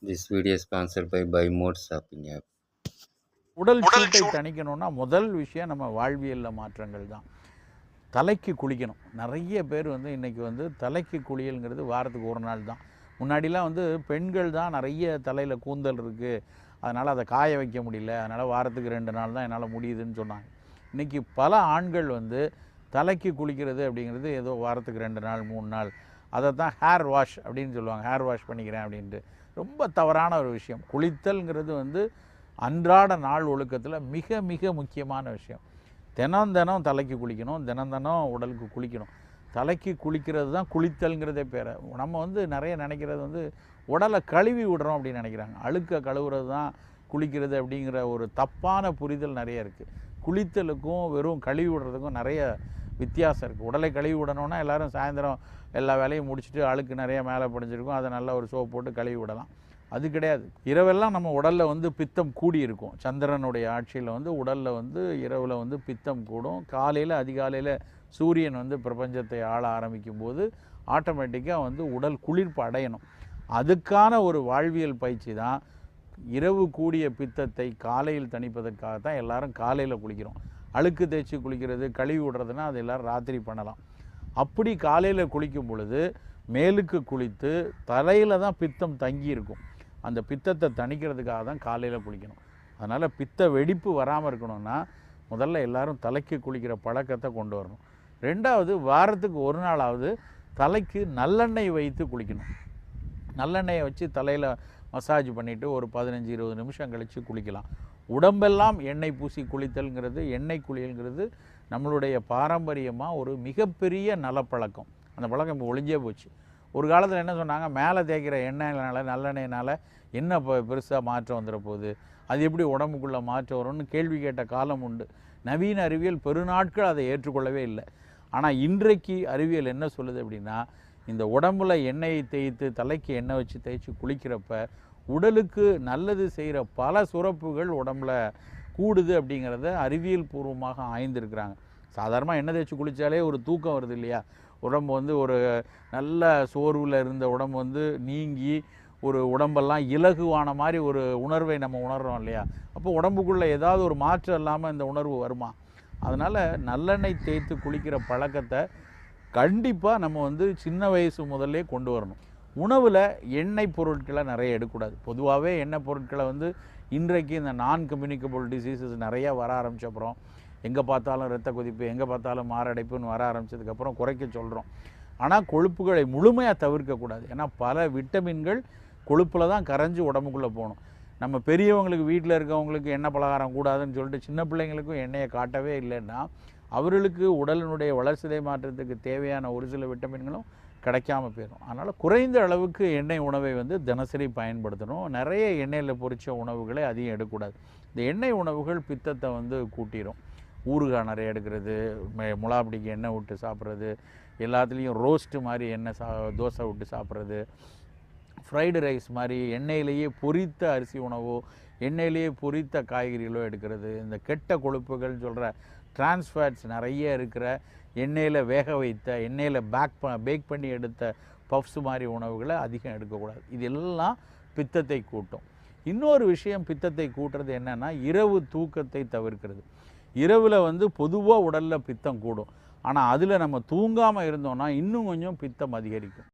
This video is sponsored by Buy More Shopping app. உடல் சூட்டை தணிக்கணும்னா முதல் விஷயம் நம்ம வாழ்வியலில் மாற்றங்கள் தான். தலைக்கு குளிக்கணும். நிறைய பேர் இன்றைக்கி தலைக்கு குளியல்ங்கிறது வாரத்துக்கு ஒரு நாள் தான். முன்னாடிலாம் பெண்கள் தான் நிறைய தலையில் கூந்தல் இருக்குது, அதனால் அதை காய வைக்க முடியல, அதனால் வாரத்துக்கு 2 நாள் தான் என்னால் முடியுதுன்னு சொன்னாங்க. இன்றைக்கி பல ஆண்கள் தலைக்கு குளிக்கிறது அப்படிங்கிறது ஏதோ வாரத்துக்கு 2 நாள் 3 நாள், அதை தான் ஹேர் வாஷ் அப்படின்னு சொல்லுவாங்க. ஹேர் வாஷ் பண்ணிக்கிறேன் அப்படின்ட்டு ரொம்ப தவறான ஒரு விஷயம். குளித்தல்ங்கிறது அன்றாட நாள் ஒழுக்கத்தில் மிக மிக முக்கியமான விஷயம். தினம் தலைக்கு குளிக்கணும், தினம் உடலுக்கு குளிக்கணும். தலைக்கு குளிக்கிறது தான் குளித்தல்ங்கிறதே பேர். நம்ம நிறைய நினைக்கிறது உடலை கழுவி விடுறோம் அப்படின்னு நினைக்கிறாங்க. அழுக்க கழுவுறது தான் குளிக்கிறது அப்படிங்கிற ஒரு தப்பான புரிதல் நிறைய இருக்குது. குளித்தலுக்கும் வெறும் கழுவி விடுறதுக்கும் நிறைய வித்தியாசம் இருக்குது. உடலை கழுவி விடணுன்னா எல்லோரும் சாயந்தரம் எல்லா வேலையும் முடிச்சுட்டு அழுக்கு நிறைய மேலே படிஞ்சிருக்கும், அதை நல்லா ஒரு சோப் போட்டு கழுவி விடலாம். அது கிடையாது. இரவெல்லாம் நம்ம உடலில் பித்தம் கூடி இருக்கும். சந்திரனுடைய ஆட்சியில் உடலில் இரவில் பித்தம் கூடும். காலையில் அதிகாலையில் சூரியன் பிரபஞ்சத்தை ஆள ஆரம்பிக்கும் போது ஆட்டோமேட்டிக்காக உடல் குளிர்ப்பு அடையணும். அதுக்கான ஒரு வாழ்வியல் பயிற்சி தான் இரவு கூடிய பித்தத்தை காலையில் தணிப்பதற்காக தான் எல்லோரும் காலையில் குளிக்கிறோம். அழுக்கு தேய்ச்சி குளிக்கிறது, கழுவி விடுறதுனா அது எல்லோரும் ராத்திரி பண்ணலாம். அப்படி காலையில் குளிக்கும் பொழுது மேலுக்கு குளித்து தலையில் தான் பித்தம் தங்கி இருக்கும். அந்த பித்தத்தை தணிக்கிறதுக்காக தான் காலையில் குளிக்கணும். அதனால் பித்த வெடிப்பு வராமல் இருக்கணும்னா முதல்ல எல்லோரும் தலைக்கு குளிக்கிற பழக்கத்தை கொண்டு வரணும். 2வது, வாரத்துக்கு ஒரு நாளாவது தலைக்கு நல்லெண்ணெய் வைத்து குளிக்கணும். நல்லெண்ணெயை வச்சு தலையில் மசாஜ் பண்ணிவிட்டு ஒரு 15-20 நிமிஷம் கழித்து குளிக்கலாம். உடம்பெல்லாம் எண்ணெய் பூசி குளித்தல்ங்கிறது, எண்ணெய் குளியல்ங்கிறது நம்மளுடைய பாரம்பரியமாக ஒரு மிகப்பெரிய நலப்பழக்கம். அந்த பழக்கம் இப்போ ஒழிஞ்சே போச்சு. ஒரு காலத்தில் என்ன சொன்னாங்க, மேலே தேய்க்கிற எண்ணெயினால் நல்லெண்ணெயினால் என்ன பெருசாக மாற்றம் வந்துட போகுது, அது எப்படி உடம்புக்குள்ளே மாற்றம் வரும்னு கேள்வி கேட்ட காலம் உண்டு. நவீன அறிவியல் பெருநாட்கள் அதை ஏற்றுக்கொள்ளவே இல்லை. ஆனால் இன்றைக்கு அறிவியல் என்ன சொல்லுது அப்படின்னா, இந்த உடம்புல எண்ணெயை தேய்த்து தலைக்கு எண்ணெய் வச்சு தேய்ச்சி குளிக்கிறப்ப உடலுக்கு நல்லது செய்கிற பல சுரப்புகள் உடம்புல கூடுது அப்படிங்கிறத அறிவியல் பூர்வமாக ஆய்ந்திருக்கிறாங்க. சாதாரணமாக எண்ணெய் தேய்ச்சி குளித்தாலே ஒரு தூக்கம் வருது இல்லையா, உடம்பு ஒரு நல்ல சோர்வில் இருந்த உடம்பு நீங்கி ஒரு உடம்பெல்லாம் இலகுவான மாதிரி ஒரு உணர்வை நம்ம உணர்கிறோம் இல்லையா. அப்போ உடம்புக்குள்ளே ஏதாவது ஒரு மாற்றம் இல்லாமல் இந்த உணர்வு வருமா? அதனால் நல்லெண்ணெய் தேய்த்து குளிக்கிற பழக்கத்தை கண்டிப்பாக நம்ம சின்ன வயசு முதல்லே கொண்டு வரணும். உணவில் எண்ணெய் பொருட்களை நிறைய எடுக்கக்கூடாது. பொதுவாகவே எண்ணெய் பொருட்களை இன்றைக்கு இந்த நான் கம்யூனிகபிள் டிசீசஸ் நிறையா வர ஆரம்பித்தப்புறம், எங்கே பார்த்தாலும் இரத்த கொதிப்பு, எங்கே பார்த்தாலும் மாரடைப்புன்னு வர ஆரம்பித்ததுக்கப்புறம் குறைக்க சொல்கிறோம். ஆனால் கொழுப்புகளை முழுமையாக தவிர்க்கக்கூடாது. ஏன்னா பல விட்டமின்கள் கொழுப்பில் தான் கரைஞ்சி உடம்புக்குள்ளே போகணும். நம்ம பெரியவங்களுக்கு வீட்டில் இருக்கவங்களுக்கு எண்ணெய் பலகாரம் கூடாதுன்னு சொல்லிட்டு சின்ன பிள்ளைங்களுக்கும் எண்ணெயை காட்டவே இல்லைன்னா அவர்களுக்கு உடலினுடைய வளர்சிதை மாற்றத்துக்கு தேவையான ஒரு சில விட்டமின்களும் கிடைக்காம போயிடும். அதனால் குறைந்த அளவுக்கு எண்ணெய் உணவை தினசரி பயன்படுத்தணும். நிறைய எண்ணெயில் பொரித்த உணவுகளை அதிகம் எடுக்கக்கூடாது. இந்த எண்ணெய் உணவுகள் பித்தத்தை கூட்டிடும். ஊறுகாய் நிறைய எடுக்கிறது, முலாப்படிக்கு எண்ணெய் விட்டு சாப்பிட்றது, எல்லாத்துலேயும் ரோஸ்ட்டு மாதிரி எண்ணெய் தோசை விட்டு சாப்பிட்றது, ஃப்ரைடு ரைஸ் மாதிரி எண்ணெயிலேயே பொரித்த அரிசி உணவோ எண்ணெயிலேயே பொரித்த காய்கறிகளோ எடுக்கிறது, இந்த கெட்ட கொழுப்புகள் சொல்கிற டிரான்ஸ்ஃபேட்ஸ் நிறைய இருக்கிற எண்ணெயில் வேக வைத்த எண்ணெயில் பேக் பண்ணி எடுத்த பஃப்ஸ் மாதிரி உணவுகளை அதிகம் எடுக்கக்கூடாது. இது எல்லாம் பித்தத்தை கூட்டும். இன்னொரு விஷயம் பித்தத்தை கூட்டுறது என்னென்னா, இரவு தூக்கத்தை தவிர்க்கிறது. இரவில் பொதுவாக உடலில் பித்தம் கூடும். ஆனால் அதில் நம்ம தூங்காமல் இருந்தோம்னா இன்னும் கொஞ்சம் பித்தம் அதிகரிக்கும்.